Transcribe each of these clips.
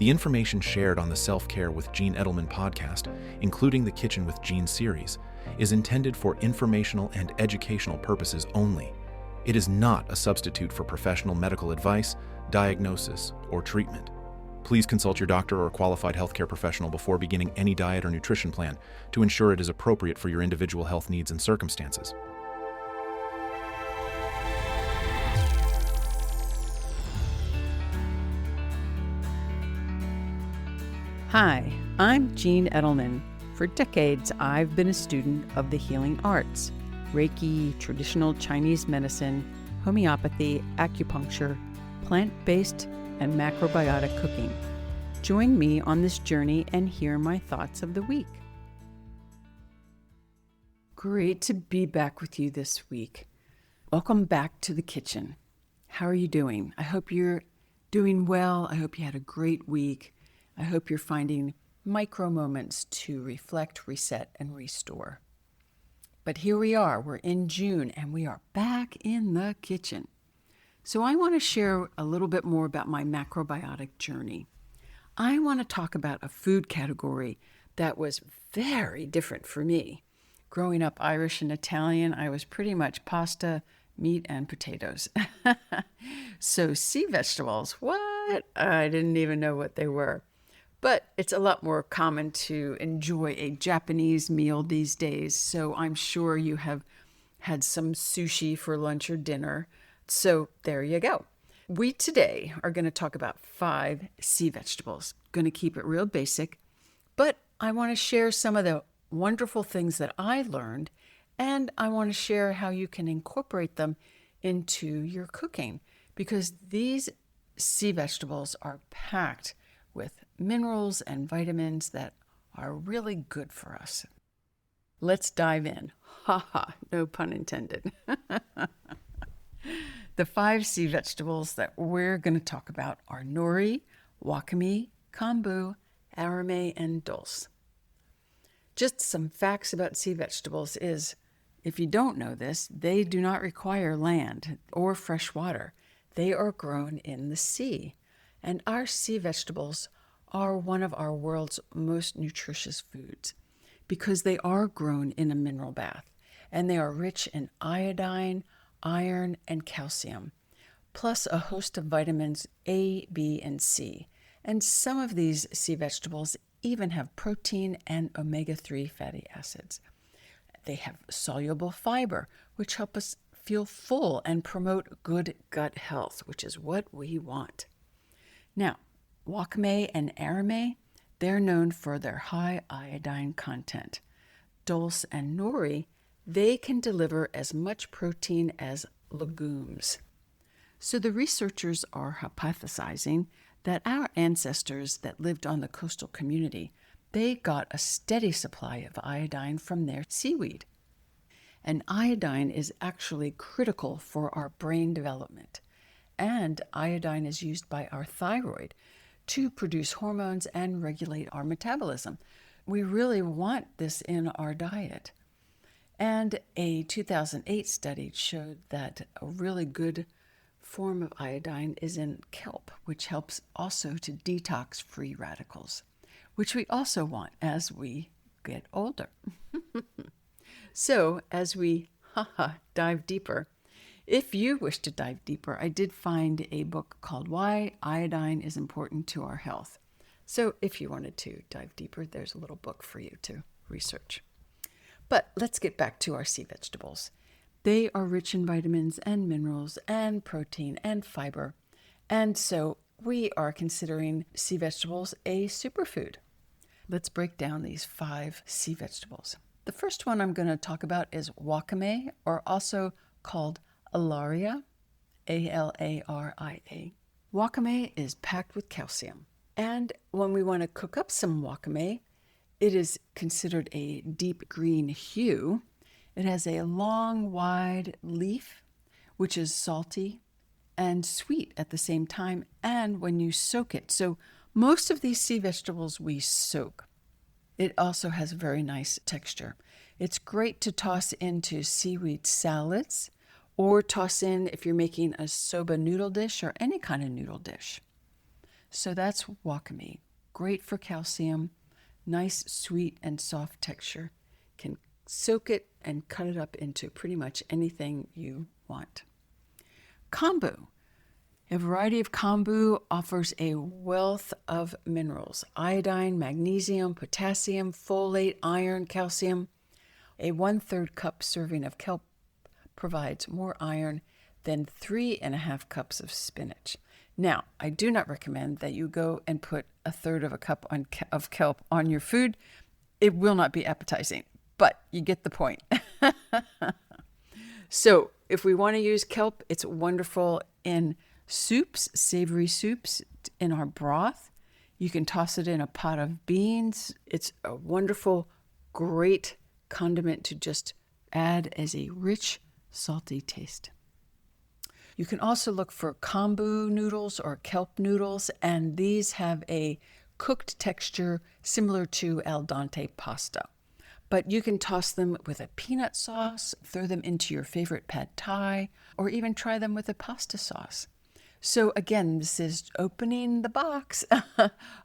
The information shared on the Self-Care with Gene Edelman podcast, including the Kitchen with Gene series, is intended for informational and educational purposes only. It is not a substitute for professional medical advice, diagnosis, or treatment. Please consult your doctor or qualified healthcare professional before beginning any diet or nutrition plan to ensure it is appropriate for your individual health needs and circumstances. Hi, I'm Gene Edelman. For decades, I've been a student of the healing arts, Reiki, traditional Chinese medicine, homeopathy, acupuncture, plant-based, and macrobiotic cooking. Join me on this journey and hear my thoughts of the week. Great to be back with you this week. Welcome back to the kitchen. How are you doing? I hope you're doing well. I hope you had a great week. I hope you're finding micro moments to reflect, reset, and restore. But here we are. We're in June, and we are back in the kitchen. So I want to share a little bit more about my macrobiotic journey. I want to talk about a food category that was very different for me. Growing up Irish and Italian, I was pretty much pasta, meat, and potatoes. So sea vegetables, what? I didn't even know what they were. But it's a lot more common to enjoy a Japanese meal these days, so I'm sure you have had some sushi for lunch or dinner. So there you go. We today are going to talk about 5 sea vegetables. Going to keep it real basic, but I want to share some of the wonderful things that I learned, and I want to share how you can incorporate them into your cooking, because these sea vegetables are packed with minerals and vitamins that are really good for us. Let's dive in. Ha ha, no pun intended. The 5 sea vegetables that we're going to talk about are Nori, Wakame, Kobu, Arame, and Dulse. Just some facts about sea vegetables is, if you don't know this, they do not require land or fresh water. They are grown in the sea. And our sea vegetables are one of our world's most nutritious foods because they are grown in a mineral bath, and they are rich in iodine, iron, and calcium, plus a host of vitamins A, B, and C. And some of these sea vegetables even have protein and omega-3 fatty acids. They have soluble fiber, which help us feel full and promote good gut health, which is what we want. Now, Wakame and Arame, they're known for their high iodine content. Dulse and Nori, they can deliver as much protein as legumes. So the researchers are hypothesizing that our ancestors that lived on the coastal community, they got a steady supply of iodine from their seaweed. And iodine is actually critical for our brain development. And iodine is used by our thyroid to produce hormones and regulate our metabolism. We really want this in our diet. And a 2008 study showed that a really good form of iodine is in kelp, which helps also to detox free radicals, which we also want as we get older. So as we dive deeper, if you wish to dive deeper, I did find a book called Why Iodine is Important to Our Health. So if you wanted to dive deeper, there's a little book for you to research. But let's get back to our sea vegetables. They are rich in vitamins and minerals and protein and fiber. And so we are considering sea vegetables a superfood. Let's break down these 5 sea vegetables. The first one I'm going to talk about is Wakame, or also called Alaria, A-L-A-R-I-A. Wakame is packed with calcium. And when we want to cook up some wakame, it is considered a deep green hue. It has a long, wide leaf, which is salty and sweet at the same time, and when you soak it. So most of these sea vegetables we soak. It also has a very nice texture. It's great to toss into seaweed salads or toss in if you're making a soba noodle dish or any kind of noodle dish. So that's wakame. Great for calcium, nice, sweet, and soft texture. Can soak it and cut it up into pretty much anything you want. Kombu. A variety of kombu offers a wealth of minerals: iodine, magnesium, potassium, folate, iron, calcium. A 1/3 cup serving of kelp provides more iron than 3.5 cups of spinach. Now, I do not recommend that you go and put 1/3 of a cup of kelp on your food. It will not be appetizing, but you get the point. So if we want to use kelp, it's wonderful in soups, savory soups, in our broth. You can toss it in a pot of beans. It's a wonderful, great condiment to just add as a rich, salty taste. You can also look for kombu noodles or kelp noodles, and these have a cooked texture similar to al dente pasta. But you can toss them with a peanut sauce, throw them into your favorite pad thai, or even try them with a pasta sauce. So again, this is opening the box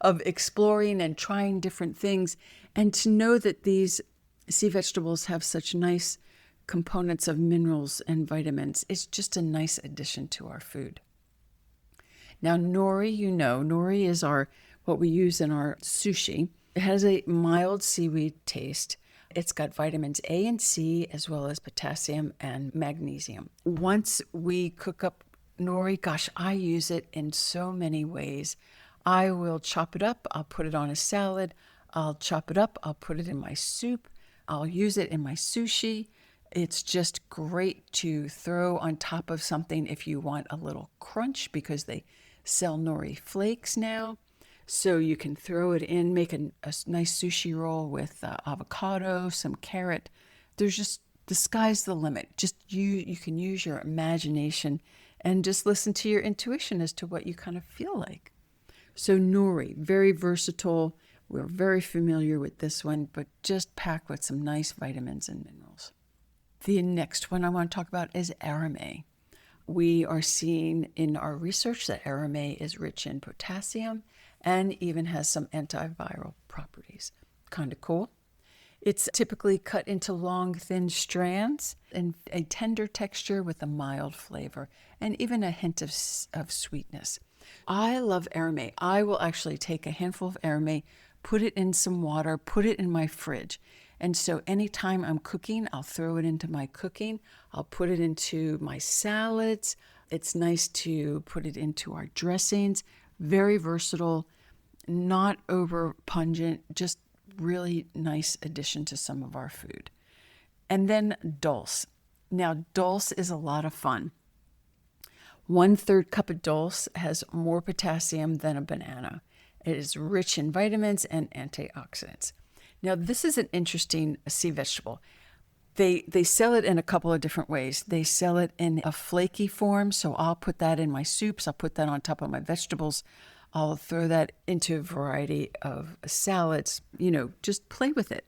of exploring and trying different things, and to know that these sea vegetables have such nice components of minerals and vitamins. It's just a nice addition to our food. Now, nori, nori is what we use in our sushi. It has a mild seaweed taste. It's got vitamins A and C, as well as potassium and magnesium. Once we cook up nori, gosh, I use it in so many ways. I will chop it up. I'll put it on a salad. I'll chop it up. I'll put it in my soup. I'll use it in my sushi. It's just great to throw on top of something if you want a little crunch, because they sell nori flakes now. So you can throw it in, make a nice sushi roll with avocado, some carrot. There's just, the sky's the limit. Just you can use your imagination and just listen to your intuition as to what you kind of feel like. So nori, very versatile. We're very familiar with this one, but just packed with some nice vitamins and minerals. The next one I want to talk about is arame. We are seeing in our research that arame is rich in potassium and even has some antiviral properties. Kind of cool. It's typically cut into long, thin strands and a tender texture with a mild flavor and even a hint of sweetness. I love arame. I will actually take a handful of arame, put it in some water, put it in my fridge. And so anytime I'm cooking, I'll throw it into my cooking. I'll put it into my salads. It's nice to put it into our dressings. Very versatile, not over pungent, just really nice addition to some of our food. And then dulse. Now, dulse is a lot of fun. 1/3 cup of dulse has more potassium than a banana. It is rich in vitamins and antioxidants. Now, this is an interesting sea vegetable. They sell it in a couple of different ways. They sell it in a flaky form, so I'll put that in my soups. I'll put that on top of my vegetables. I'll throw that into a variety of salads. Just play with it.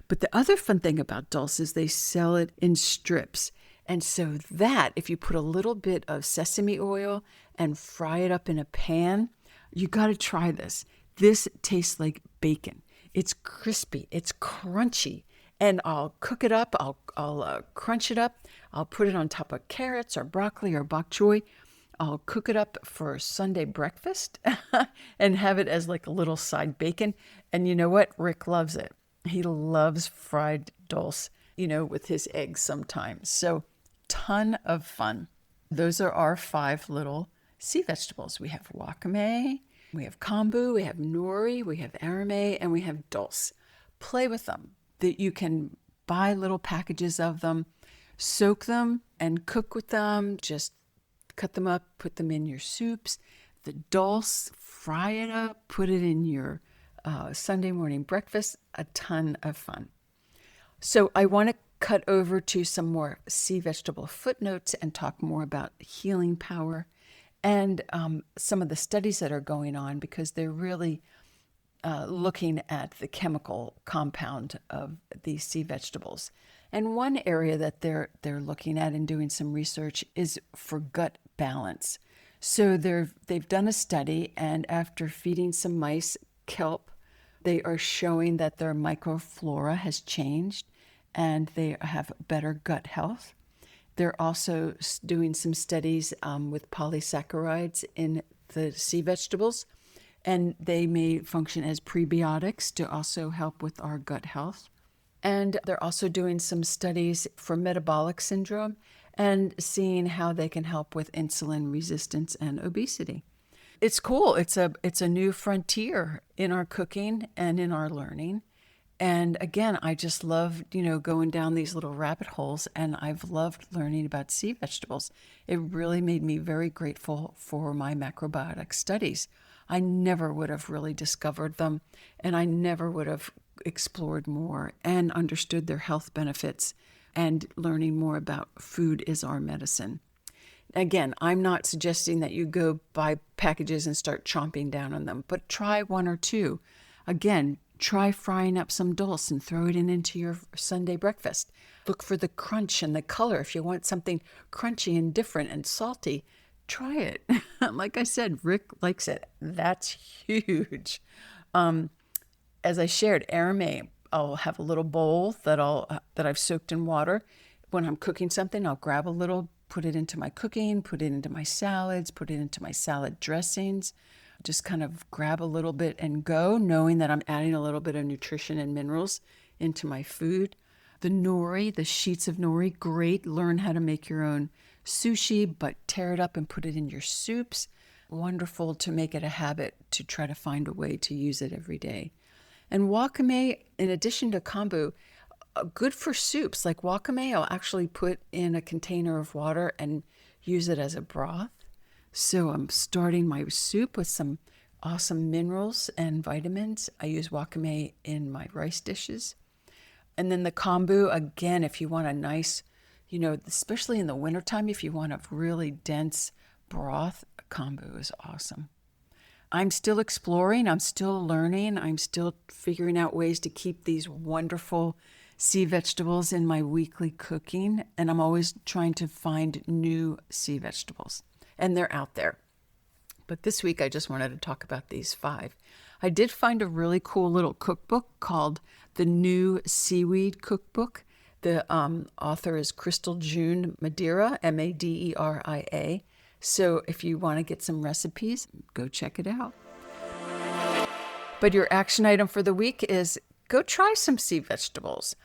But the other fun thing about dulse is they sell it in strips. And so that, if you put a little bit of sesame oil and fry it up in a pan, you got to try this. This tastes like bacon. It's crispy. It's crunchy. And I'll cook it up. I'll crunch it up. I'll put it on top of carrots or broccoli or bok choy. I'll cook it up for Sunday breakfast and have it as like a little side bacon. And you know what? Rick loves it. He loves fried dulse, with his eggs sometimes. So ton of fun. Those are our 5 little sea vegetables. We have wakame, we have kombu, we have nori, we have arame, and we have dulse. Play with them. That you can buy little packages of them, soak them, and cook with them. Just cut them up, put them in your soups. The dulse, fry it up, put it in your Sunday morning breakfast. A ton of fun. So I want to cut over to some more sea vegetable footnotes and talk more about healing power and some of the studies that are going on, because they're really looking at the chemical compound of these sea vegetables. And one area that they're looking at and doing some research is for gut balance. So they've done a study, and after feeding some mice kelp, they are showing that their microflora has changed and they have better gut health. They're also doing some studies with polysaccharides in the sea vegetables, and they may function as prebiotics to also help with our gut health. And they're also doing some studies for metabolic syndrome and seeing how they can help with insulin resistance and obesity. It's cool. It's a new frontier in our cooking and in our learning. And again, I just love, going down these little rabbit holes, and I've loved learning about sea vegetables. It really made me very grateful for my macrobiotic studies. I never would have really discovered them, and I never would have explored more and understood their health benefits and learning more about food is our medicine. Again, I'm not suggesting that you go buy packages and start chomping down on them, but try one or two. Again, try frying up some dulse and throw it into your Sunday breakfast. Look for the crunch and the color. If you want something crunchy and different and salty, try it. Like I said, Rick likes it. That's huge. As I shared, Arame, I'll have a little bowl that I've soaked in water. When I'm cooking something, I'll grab a little, put it into my cooking, put it into my salads, put it into my salad dressings. Just kind of grab a little bit and go, knowing that I'm adding a little bit of nutrition and minerals into my food. The nori, the sheets of nori, great. Learn how to make your own sushi, but tear it up and put it in your soups. Wonderful to make it a habit to try to find a way to use it every day. And wakame, in addition to kombu, good for soups. Like wakame, I'll actually put in a container of water and use it as a broth. So I'm starting my soup with some awesome minerals and vitamins. I use wakame in my rice dishes. And then the kombu, again, if you want a nice, especially in the wintertime, if you want a really dense broth, kombu is awesome. I'm still exploring, I'm still learning, I'm still figuring out ways to keep these wonderful sea vegetables in my weekly cooking, and I'm always trying to find new sea vegetables, and they're out there. But this week I just wanted to talk about these 5. I did find a really cool little cookbook called The New Seaweed Cookbook. The author is Crystal June Madeira, Maderia. So if you want to get some recipes, go check it out. But your action item for the week is go try some sea vegetables.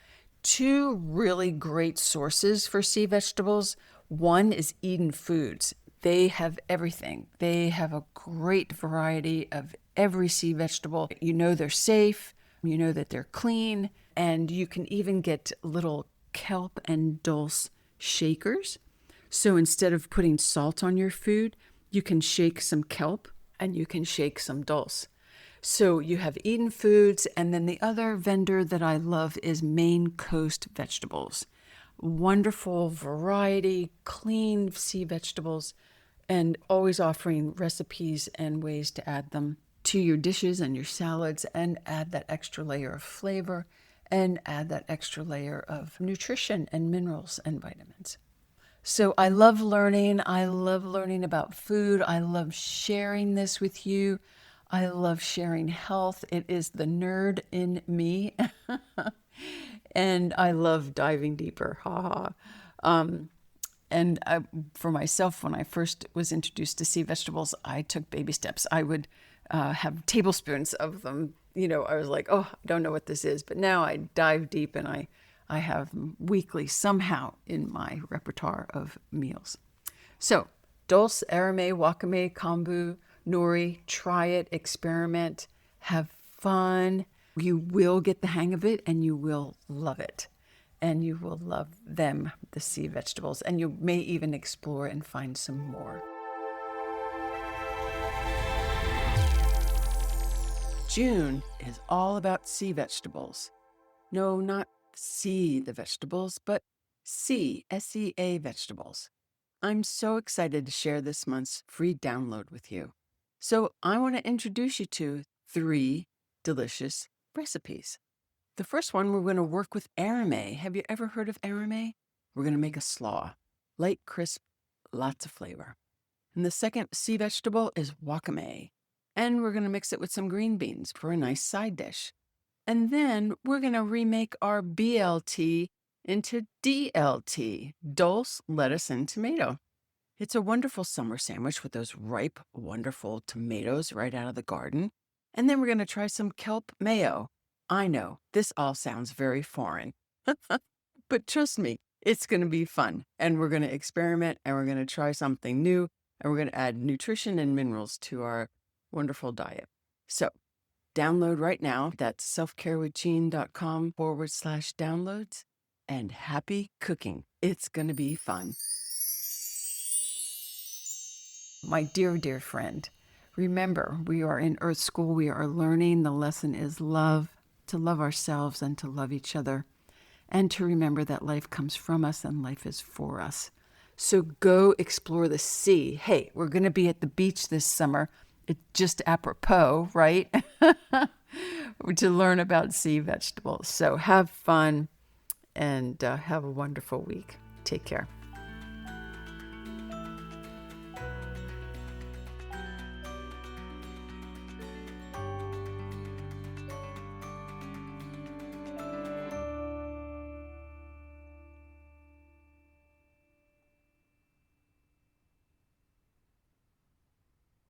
2 really great sources for sea vegetables. One is Eden Foods. They have everything. They have a great variety of every sea vegetable. You know they're safe, you know that they're clean, and you can even get little kelp and dulse shakers. So instead of putting salt on your food, you can shake some kelp and you can shake some dulse. So you have Eden Foods, and then the other vendor that I love is Maine Coast Vegetables. Wonderful variety, clean sea vegetables, and always offering recipes and ways to add them to your dishes and your salads and add that extra layer of flavor and add that extra layer of nutrition and minerals and vitamins. So I love learning. I love learning about food. I love sharing this with you. I love sharing health. It is the nerd in me. And I love diving deeper. Ha ha. For myself, when I first was introduced to sea vegetables, I took baby steps. I would have tablespoons of them. I was like, oh, I don't know what this is. But now I dive deep, and I have them weekly somehow in my repertoire of meals. So, dulse, arame, wakame, kombu, nori, try it, experiment, have fun. You will get the hang of it, and you will love it. And you will love them, the sea vegetables. And you may even explore and find some more. June is all about sea vegetables. No, not see the vegetables, but sea, SEA vegetables. I'm so excited to share this month's free download with you. So I want to introduce you to 3 delicious recipes. The first one, we're going to work with arame. Have you ever heard of arame? We're going to make a slaw. Light, crisp, lots of flavor. And the second sea vegetable is wakame. And we're going to mix it with some green beans for a nice side dish. And then we're going to remake our BLT into DLT, Dulse, lettuce, and tomato. It's a wonderful summer sandwich with those ripe, wonderful tomatoes right out of the garden. And then we're going to try some kelp mayo. I know, this all sounds very foreign. But trust me, it's going to be fun. And we're going to experiment and we're going to try something new. And we're going to add nutrition and minerals to our wonderful diet. So download right now. That's selfcarewithjean.com/downloads. And happy cooking. It's going to be fun. My dear, dear friend, remember, we are in Earth School. We are learning. The lesson is love, to love ourselves and to love each other, and to remember that life comes from us and life is for us. So go explore the sea. Hey, we're going to be at the beach this summer. It's just apropos, right? To learn about sea vegetables. So have fun and have a wonderful week. Take care.